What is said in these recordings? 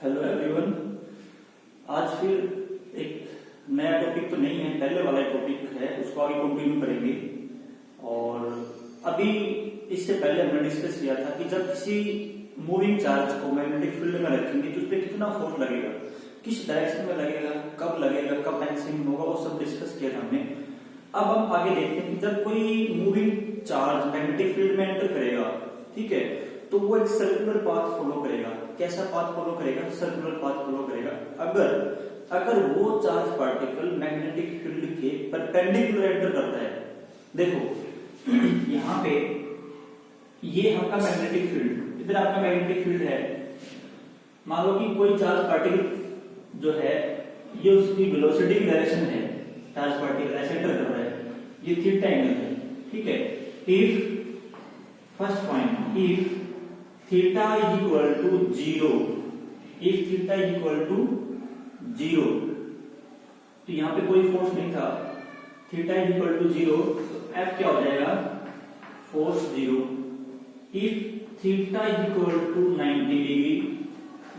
Hello everyone. आज फिर एक नया टॉपिक तो नहीं है, पहले वाला टॉपिक है, उसको आगे कंटिन्यू करेंगे। और अभी इससे पहले हमने डिस्कस किया था कि जब किसी मूविंग चार्ज को मैग्नेटिक फील्ड में रखेंगे तो उस पर कितना फोर्स लगेगा, किस डायरेक्शन में लगेगा, कब मैक्सिमम होगा, वो सब डिस्कस किया था हमने। अब हम आगे देखते हैं कि जब कोई मूविंग चार्ज मैग्नेटिक फील्ड में एंटर करेगा, ठीक है, तो वो एक सर्कुलर पाथ फॉलो करेगा। कैसा पाथ फॉलो करेगा? सर्कुलर पाथ फॉलो करेगा। अगर वो चार्ज पार्टिकल मैग्नेटिक फील्ड के परपेंडिकुलर एंटर करता है, देखो यहाँ पे ये आपका मैग्नेटिक फील्ड, इधर आपका मैग्नेटिक फील्ड है। मान लो कि कोई चार्ज पार्टिकल जो है ये उसकी वेलोसिटी की डायरेक्शन है, चार्ज पार्टिकल ऐसे एंटर कर रहा है, ये थीटा एंगल है, ठीक है। If first point, if theta is equal to zero, if theta is equal to zero, तो यहां पे कोई फोर्स नहीं था, theta is equal to zero, तो एफ क्या हो जाएगा? Force zero. If theta is equal to 90 degree,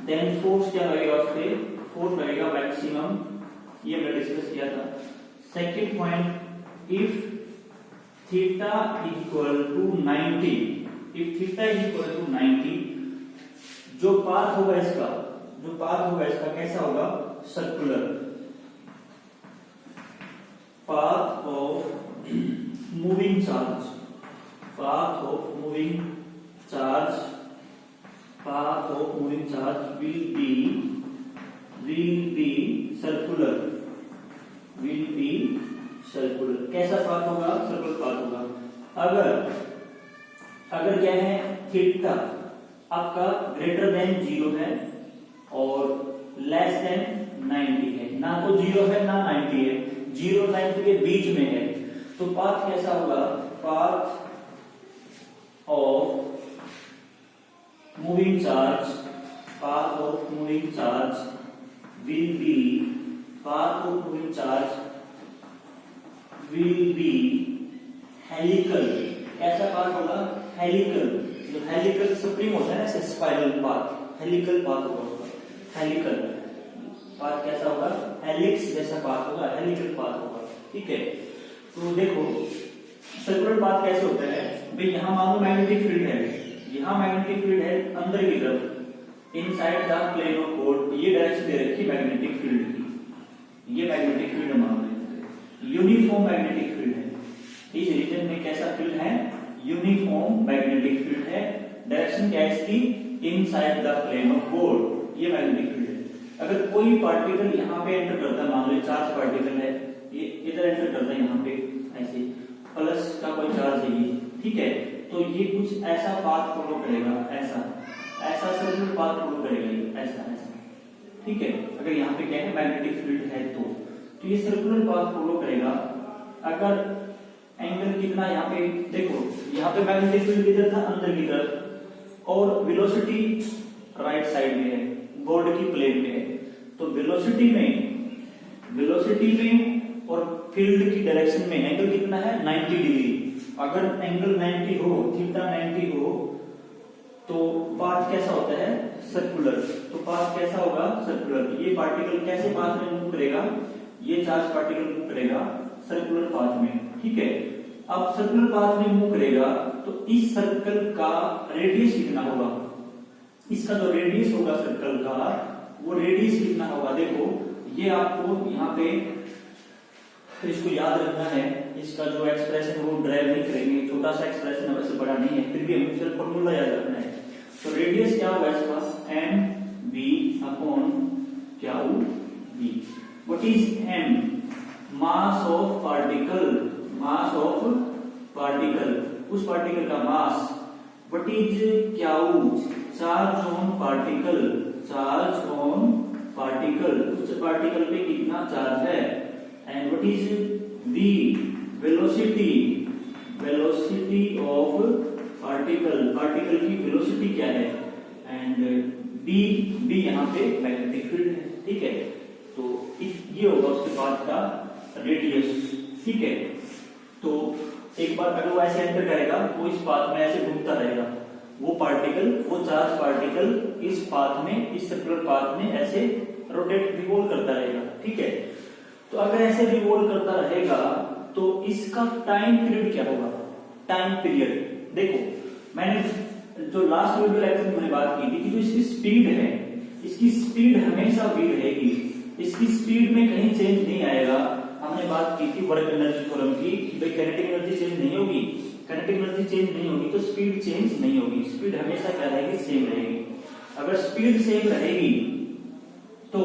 then force क्या लगेगा? उस पे फोर्स लगेगा मैक्सिमम, ये हमने डिस्कस किया था। Second point, if theta is equal to 90, if theta is equal to 90, जो पाथ होगा इसका कैसा होगा? Circular. Path of moving charge, path of moving charge, path of moving charge will be circular, will be circular. कैसा path होगा? Circular path होगा। अगर क्या है, थीटा आपका ग्रेटर देन जीरो है और लेस देन 90 है, ना तो जीरो है ना 90 है, जीरो 90 के बीच में है, तो पाथ कैसा होगा? Path of moving charge, path of moving charge will B, path of moving charge will B helical. कैसा पाथ होगा? हेलिकल। जो हेलिकल सुप्रीम होता है ना, ऐसे स्पाइरल पाथ, हेलिकल पाथ होगा उसका। हेलिकल पाथ कैसा होगा? हेलिक्स जैसा पाथ होगा, हेलिकल पाथ होगा, ठीक है। तो देखो सर्कुलर पाथ कैसे होता है भाई, यहां मान लो मैग्नेटिक फील्ड है, यहां मैग्नेटिक फील्ड है अंदर की तरफ, inside the plane of board, ये डायरेक्शन दे रखी है मैग्नेटिक फील्ड की, ये मैग्नेटिक फील्ड मान लो, यूनिफॉर्म मैग्नेटिक फील्ड है। इस रीजन में कैसा फील्ड है? यूनिफॉर्म मैग्नेटिक फील्ड है। डायरेक्शन क्या है इसकी? Inside the plane of board, ये मैग्नेटिक फील्ड है। अगर कोई पार्टिकल यहाँ पे एंटर करता है, मान लो चार्ज पार्टिकल है, ये इधर एंटर करता है, यहाँ पे ऐसे प्लस का कोई चार्ज है ये, ठीक है, तो ये कुछ ऐसा पाथ फॉलो करेगा, ऐसा सर्कुलर पाथ फॉलो करेगा, ये ऐसा, ठीक है। अगर यहाँ पे क्या है, मैग्नेटिक फील्ड है तो ये सर्कुलर पाथ फॉलो करेगा। अगर एंगल कितना, यहाँ पे देखो, यहाँ पे मैग्नेटिक फील्ड किधर था? अंदर की तरफ, और वेलोसिटी राइट साइड में है, बोर्ड की प्लेन में है, तो वेलोसिटी में और फील्ड की डायरेक्शन में एंगल कितना है? 90 डिग्री। अगर एंगल 90 हो, थीटा 90 हो, तो पाथ कैसा होता है? सर्कुलर। तो पाथ कैसा होगा? सर्कुलर। ये पार्टिकल कैसे पाथ में मूव करेगा? ये चार्ज पार्टिकल मूव करेगा सर्कुलर पाथ में, ठीक है। अब सर्कुलर पाथ में मूव करेगा तो इस सर्कल का रेडियस कितना होगा? इसका जो रेडियस होगा सर्कल का, वो रेडियस कितना होगा? देखो ये आपको यहाँ पे इसको याद रखना है। इसका जो एक्सप्रेशन वो ड्राइव नहीं करेंगे, छोटा सा एक्सप्रेशन है, वैसे बड़ा नहीं है, फिर भी हमें सिर्फ फॉर्मूला याद रखना है। तो रेडियस क्या होगा इसका? M v upon q B. What is m? Mass of particle, mass of particle, उस पार्टिकल का mass. What is q? Charge on particle, charge on particle, उस पार्टिकल पे कितना चार्ज है। And what is v? Velocity, velocity of particle, particle की velocity क्या है। And B यहाँ पे मैग्नेटिक फील्ड है, ठीक है। तो ये होगा उसके बाद का रेडियस, ठीक है। तो एक बार अगर वो ऐसे एंटर करेगा तो इस पाथ में ऐसे घूमता रहेगा, वो पार्टिकल वो चार्ज पार्टिकल इस पाथ में, इस सर्कुलर पाथ में ऐसे रोटेट रिवॉल्व करता रहेगा। ठीक है, तो अगर ऐसे रिवॉल्व करता रहेगा तो इसका टाइम पीरियड क्या होगा? टाइम पीरियड देखो, मैंने जो लास्ट वीडियो लेक्चर में मैंने बात की थी कि जो इसकी स्पीड है, इसकी स्पीड हमेशा v रहेगी, इसकी स्पीड में कहीं चेंज नहीं आएगा। हमने बात की थी वर्क एनर्जी थ्योरम की कि भाई काइनेटिक एनर्जी चेंज नहीं होगी, काइनेटिक एनर्जी चेंज नहीं होगी तो स्पीड चेंज नहीं होगी, स्पीड हमेशा क्या रहेगी? सेम रहेगी। अगर स्पीड सेम रहेगी तो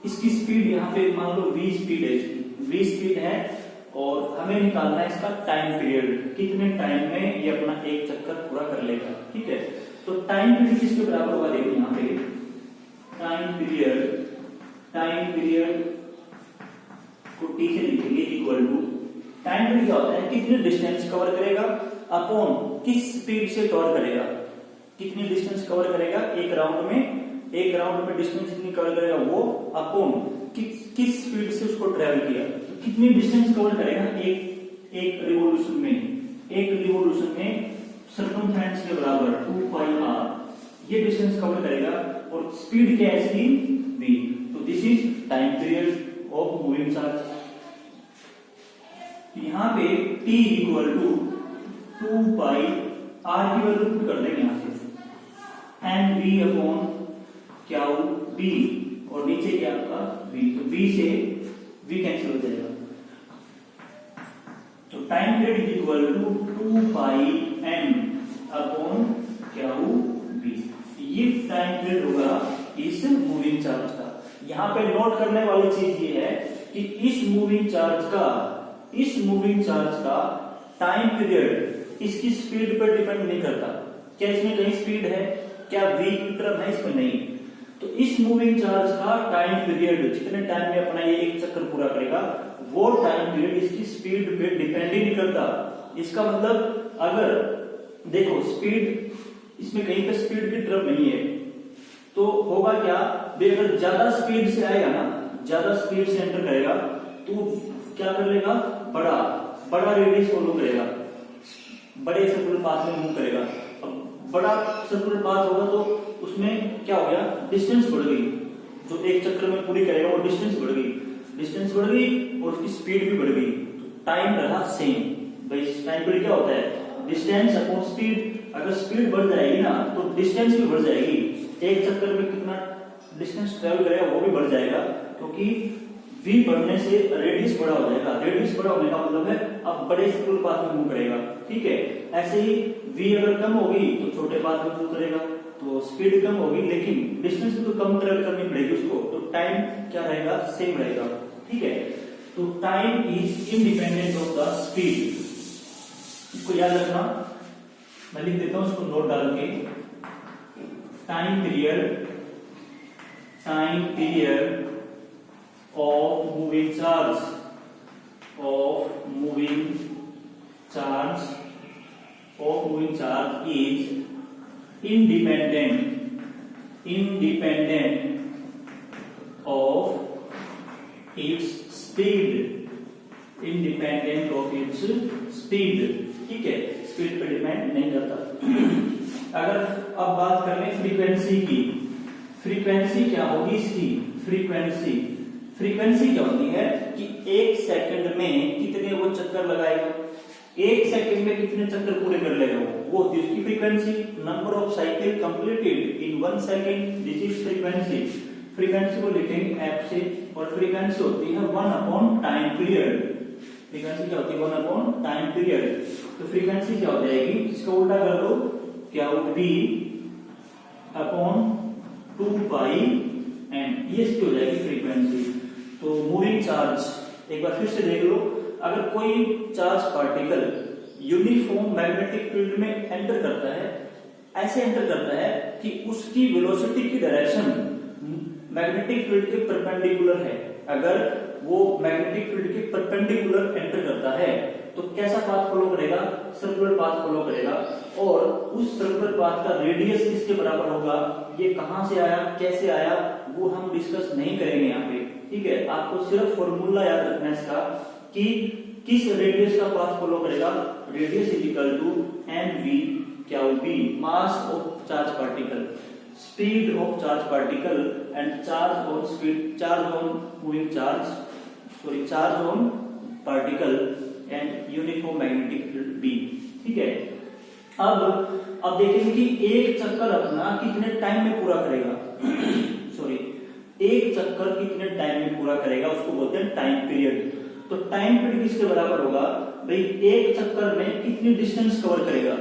इसकी स्पीड यहाँ पे मान लो v स्पीड है, v स्पीड है और हमें निकालना है इसका टाइम पीरियड, कितने टाइम में ये अपना एक चक्कर पूरा कर लेगा। ठीक है, तो टाइम पीरियड किसके बराबर होगा? देखो यहाँ पे टाइम पीरियड को t से लिखेंगे इक्वल टू, टाइम पीरियड क्या होता है? कितने डिस्टेंस कवर करेगा अपॉन किस स्पीड से कवर करेगा, कितनी डिस्टेंस कवर करेगा एक राउंड में डिस्टेंस कितनी कवर करेगा वो अपॉन किस स्पीड से उसको ट्रेवल किया, तो कितनी डिस्टेंस कवर करेगा एक रिवॉल्यूशन में सर्कमफ्रेंस के बराबर 2 पाई r ये डिस्टेंस कवर करेगा और स्पीड क्या है इसकी? v। तो this is time period of moving charge. यहाँ पे t equal to 2 pi r की वैल्यू पुट कर देंगे यहाँ से, एंड v अपॉन क्या हो? b, और नीचे क्या आपका v, तो v से v कैंसिल हो जाएगा। तो time period is equal to 2 pi n upon क्या हो? v। ये टाइम पीरियड होगा इस मूविंग चार्ज का। यहाँ पे नोट करने वाली चीज ये है कि इस मूविंग चार्ज का टाइम पीरियड इसकी स्पीड पर डिपेंड नहीं करता। क्या इसमें कहीं स्पीड है? क्या v की टर्म है इसमें? नहीं। तो इस मूविंग चार्ज का टाइम पीरियड जितने टाइम में अपना ये एक चक्कर पूरा करेगा वो टाइम पीरियड इसकी स्पीड पे डिपेंड ही नहीं करता। इसका मतलब अगर देखो स्पीड इसमें कहीं पे स्पीड की टर्म नहीं है तो होगा क्या? अगर ज्यादा स्पीड से आएगा ना, ज्यादा स्पीड से एंटर करेगा तो क्या कर लेगा? बड़ा रेडियस फॉलो करेगा, बड़े सर्कुलर पाथ में मूव करेगा। अब बड़ा सर्कुलर पाथ होगा तो उसमें क्या हो गया? डिस्टेंस बढ़ गई, जो एक चक्कर में पूरी करेगा वो डिस्टेंस बढ़ गई और उसकी स्पीड भी बढ़ गई, तो टाइम रहा सेम। भाई टाइम पीरियड क्या होता है? Distance upon speed. अगर स्पीड बढ़ जाएगी ना तो डिस्टेंस भी बढ़ जाएगी, एक चक्कर में कितना डिस्टेंस ट्रेवल करेगा वो भी बढ़ जाएगा, क्योंकि v बढ़ने से रेडियस बड़ा हो जाएगा। रेडियस बड़ा होने का मतलब है अब बड़े सर्कुलर पाथ में मूव करेगा। ठीक है, ऐसे ही v अगर कम होगी तो छोटे पाथ में मूव करेगा, तो स्पीड कम होगी लेकिन डिस्टेंस भी तो कम ट्रेवल करनी पड़ेगी उसको, तो टाइम क्या रहेगा? सेम रहेगा। ठीक है, तो time is independent of the speed, इसको याद रखना। मैं लिख देता हूं इसको नोट डाल के, time period of moving charge is independent of its speed, ठीक है, स्पीड पे डिपेंड नहीं करता। अगर अब बात कर लें फ्रीक्वेंसी की, फ्रीक्वेंसी क्या होगी इसकी? फ्रीक्वेंसी क्या होती है कि एक सेकंड में कितने वो चक्कर लगाएगा, एक सेकंड में कितने चक्कर पूरे कर लेगा वो होती है उसकी frequency. Number of cycle completed in 1 second, this is frequency. Frequency को लिखेंगे एफ से, और फ्रीक्वेंसी होती है 1 अपॉन टाइम पीरियड। फ्रीक्वेंसी क्या होती है? 1 अपॉन टाइम पीरियड। तो फ्रीक्वेंसी क्या हो जाएगी? इसका उल्टा कर दो, क्या हो? v अपॉन 2 पाई एन, ये इसकी हो जाएगी फ्रीक्वेंसी। तो मूविंग चार्ज एक बार फिर से देख लो, अगर कोई charge particle uniform magnetic field में एंटर करता है, ऐसे एंटर करता है कि उसकी वेलोसिटी की डायरेक्शन मैग्नेटिक फील्ड के परपेंडिकुलर है। अगर वो मैग्नेटिक फील्ड के परपेंडिकुलर एंटर करता है तो कैसा पाथ फॉलो करेगा? सर्कुलर पाथ फॉलो करेगा, और उस सर्कुलर पाथ का रेडियस किसके बराबर होगा? ये कहां से आया, कैसे आया, वो हम डिस्कस नहीं करेंगे यहाँ पे। ठीक है, आपको सिर्फ फॉर्मूला याद रखना है इसका कि किस रेडियस का पाथ फॉलो करेगा। Radius is equal to N V क्या हो B, mass of charge particle, speed of charge particle and charge on speed, charge on moving charge, sorry charge on particle and uniform magnetic field B. ठीक है, अब देखेंगे कि एक चक्कर अपना कितने टाइम में पूरा करेगा सॉरी, एक चक्कर कितने टाइम में पूरा करेगा उसको बोलते हैं टाइम पीरियड। तो टाइम पीरियड किसके बराबर होगा भाई, एक चक्कर में कितनी डिस्टेंस कवर करेगा,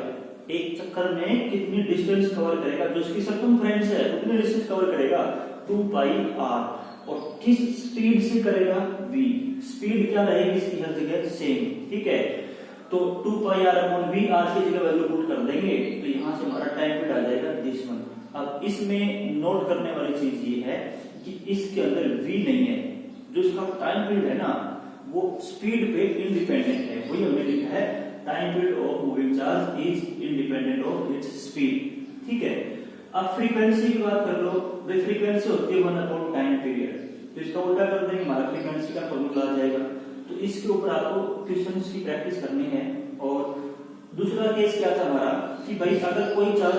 एक चक्कर में कितनी डिस्टेंस कवर करेगा, जो उसकी सर्कमफ्रेंस है उतनी डिस्टेंस कवर करेगा 2 पाई आर, और किस स्पीड से करेगा v, स्पीड क्या रहेगी इसकी हर जगह सेम। ठीक है, तो 2 पाई आर अपॉन वी, आर की जगह वैल्यू पुट कर देंगे तो यहां से हमारा टाइम पीरियड आ जाएगा दिस वन। अब इसमें नोट करने वाली चीज ये है कि इसके अंदर v नहीं है, जो इसका टाइम पीरियड है ना वो स्पीड पे इंडिपेंडेंट है, वही हमने लिखा है time period of moving charge is independent of its speed. ठीक है, अब फ्रीक्वेंसी की बात कर लो, भाई फ्रीक्वेंसी होती है 1 टाइम पीरियड, तो इसका उल्टा कर देंगे हमारा फ्रीक्वेंसी का फॉर्मूला आ जाएगा। तो इसके ऊपर आपको क्वेश्चंस की प्रैक्टिस करनी है। और दूसरा केस क्या था हमारा कि भाई अगर कोई चार्ज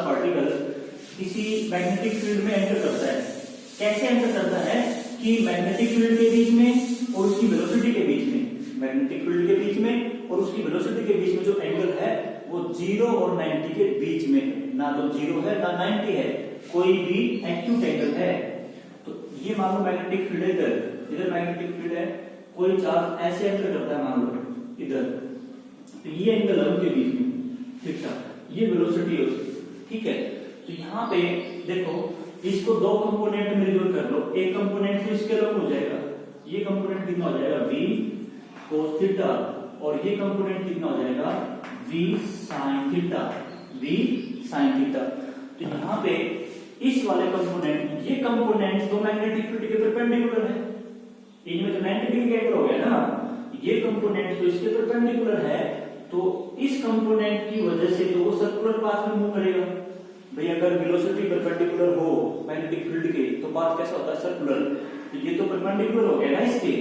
पार्टिकल किसी मैग्नेटिक फील्ड में एंटर करता है, कैसे एंटर करता है कि मैग्नेटिक फील्ड के बीच में और उसकी वेलोसिटी के बीच में, मैग्नेटिक फील्ड के बीच में और उसकी वेलोसिटी के बीच में जो एंगल है वो 0 और 90 के बीच में है, ना तो 0 है ना 90 है, कोई भी एक्यूट एंगल है। तो ये मान लो मैग्नेटिक फील्ड है, इधर मैग्नेटिक फील्ड है, कोई चार्ज ऐसे एंटर करता है मान लो इधर, तो ये एंगल है उनके बीच में, ठीक है, ये वेलोसिटी है उसकी। ठीक है, तो यहाँ पे देखो इसको दो कंपोनेंट में रिजोल्व कर लो, एक कंपोनेंट तो इसके अलग हो जाएगा, ये कंपोनेंट कितना हो जाएगा v cos थीटा, और ये कंपोनेंट कितना हो जाएगा v sin theta, v sin theta. तो यहाँ पे इस वाले कंपोनेंट, ये कंपोनेंट तो मैग्नेटिक फील्ड के परपेंडिकुलर है, इनमें तो 90 डिग्री का एंगल हो गया ना, ये कंपोनेंट तो इसके परपेंडिकुलर है, तो इस कंपोनेंट की वजह से तो वो सर्कुलर पाथ में मूव करेगा। भाई अगर वेलोसिटी परपेंडिकुलर हो मैग्नेटिक फील्ड के तो पाथ कैसा होता है सर्कुलर, तो ये तो परपेंडिकुलर हो गया ना इसके,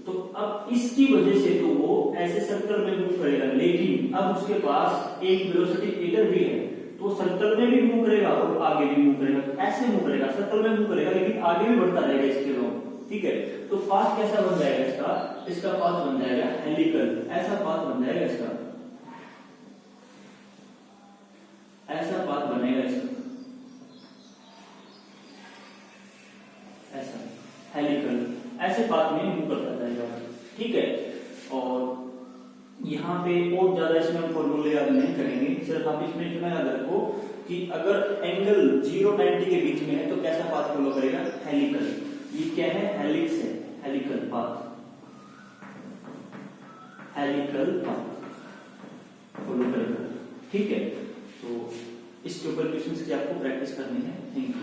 तो अब इसकी वजह से तो वो ऐसे सर्कल में मूव करेगा, लेकिन अब उसके पास एक वेलोसिटी इधर भी है तो सर्कल में भी मूव करेगा और आगे भी मूव करेगा, ऐसे मूव करेगा, सर्कल में मूव करेगा लेकिन आगे भी बढ़ता रहेगा इसके लोग। ठीक है, तो पाथ कैसा बन जाएगा इसका पाथ बन जाएगा हेलिकल, ऐसा पाथ बन जाएगा इसका, ऐसा पाथ बनेगा इसका, ऐसा हेलिकल, ऐसे पाथ में मूव करता जाएगा। ठीक है, और यहाँ पे और ज्यादा इसमें हम फॉर्मूले याद नहीं करेंगे, सिर्फ आप इसमें इतना याद रखो कि अगर एंगल 0-90 के बीच में है तो कैसा पाथ फॉलो करेगा, हेलिकल। ये क्या है, हेलिक्स है, helical path, helical path follow करेगा। ठीक है, तो इसके ऊपर क्वेश्चंस की आपको प्रैक्टिस करनी है। Thank you.